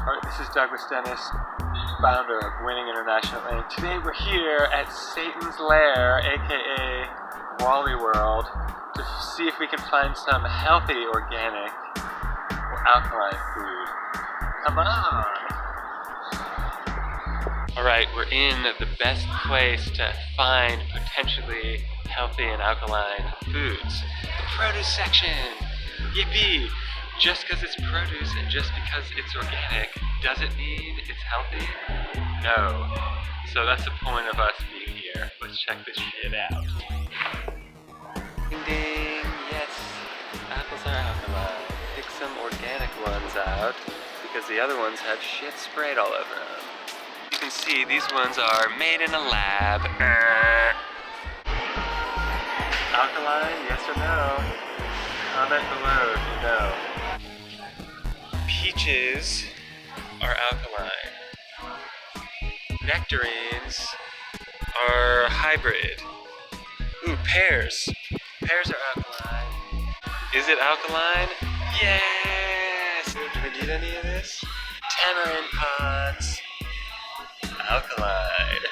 Alright, this is Douglas Dennis, founder of Winning International Inc. Today we're here at Satan's Lair, aka Wally World, to see if we can find some healthy, organic, or alkaline food. Come on! Alright, we're in the best place to find potentially healthy and alkaline foods. The produce section! Yippee! Just because it's produce and just because it's organic doesn't mean it's healthy? No. So that's the point of us being here. Let's check this shit out. Ding ding! Yes! Apples are alkaline. Pick some organic ones out because the other ones have shit sprayed all over them. You can see these ones are made in a lab. Alkaline, yes or no? Comment below if you know. Peaches are alkaline. Nectarines are hybrid. Ooh, pears. Pears are alkaline. Is it alkaline? Yes! Do we need any of this? Tamarind pods. Alkaline.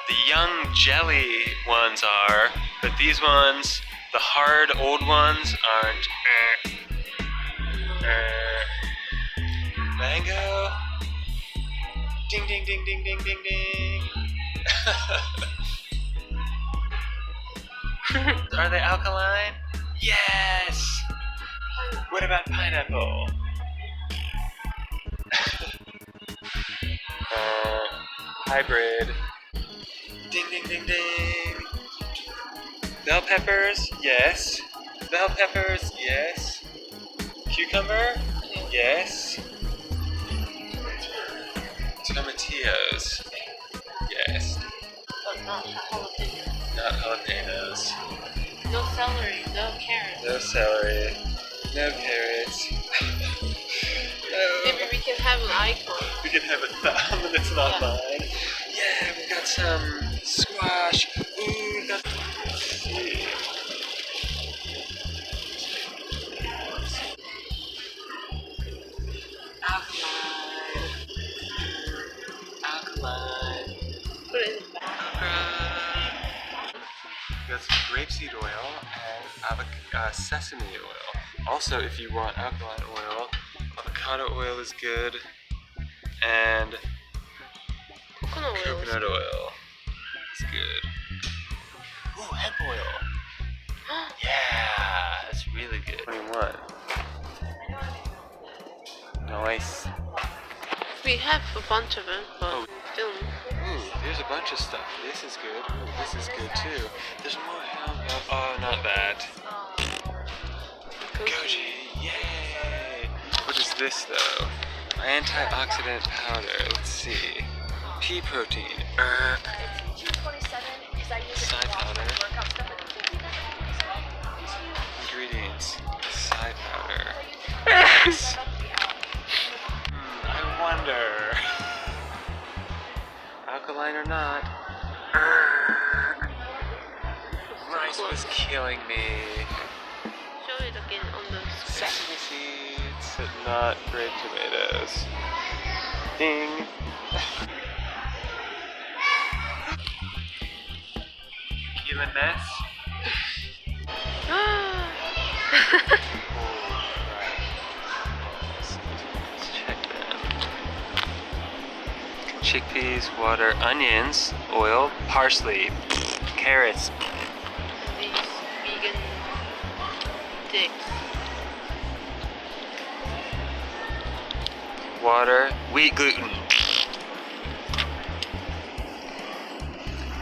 The young jelly ones are, but these ones, the hard old ones, aren't. Mango. Ding ding ding ding ding ding ding. Are they alkaline? Yes! What about pineapple? Hybrid. Ding ding ding ding. Bell peppers? Yes. Bell peppers? Yes. Cucumber? Yes. Tomatillos? Yes. But not jalapenos. Not jalapenos. No celery, no carrots. No celery. No carrots. No. Maybe we can have an icon. We can have a thumb and it's not mine. Yeah, we got some squash. Ooh, we got. Let's see. Alkaline. Alkaline. Put it in the bag. We got some grapeseed oil and sesame oil. Also, if you want alkaline oil, avocado oil is good, and coconut oil is good. Ooh, hemp oil. Yeah, that's really good. What do you want? Nice. We have a bunch of it, but still. Ooh, there's a bunch of stuff. This is good. Ooh, this is good too. There's more hemp. Oh, not that. Goji, yay! What is this though? Antioxidant powder. Let's see. Pea protein. Side powder. Ingredients. Side powder. Yes. I wonder. Alkaline or not? Rice was killing me. Show it again on the screen. Sesame seeds, but not grape tomatoes. Ding. Human mess. Let's check them. Chickpeas, water, onions, oil, parsley, carrots. These vegan dicks. Water, wheat gluten,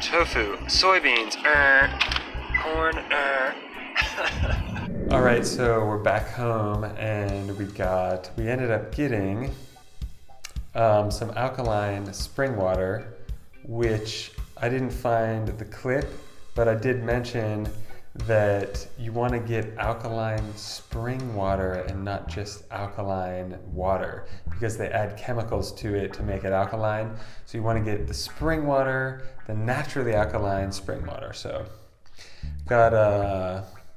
tofu, soybeans, corn, All right, so we're back home and we ended up getting some alkaline spring water, which I didn't find the clip, but I did mention that you want to get alkaline spring water and not just alkaline water because they add chemicals to it to make it alkaline. So you want to get the spring water, the naturally alkaline spring water. So got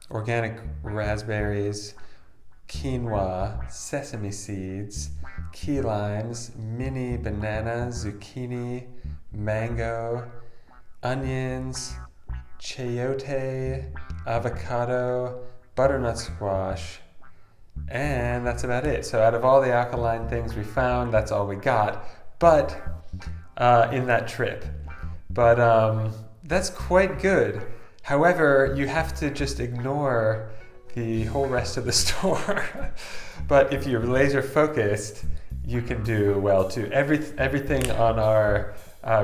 organic raspberries, quinoa, sesame seeds, key limes, mini banana, zucchini, mango, onions, chayote, avocado, butternut squash, and that's about it. So out of all the alkaline things we found, that's all we got, but in that trip. But that's quite good. However, you have to just ignore the whole rest of the store. But if you're laser focused, you can do well too. Everything on our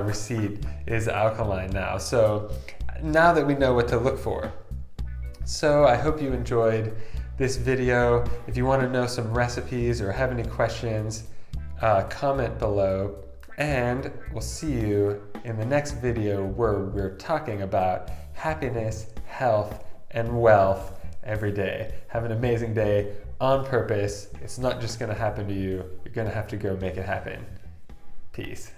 receipt is alkaline now. So now that we know what to look for. So I hope you enjoyed this video. If you want to know some recipes or have any questions, comment below. And we'll see you in the next video where we're talking about happiness, health, and wealth every day. Have an amazing day on purpose. It's not just going to happen to you. You're going to have to go make it happen. Peace.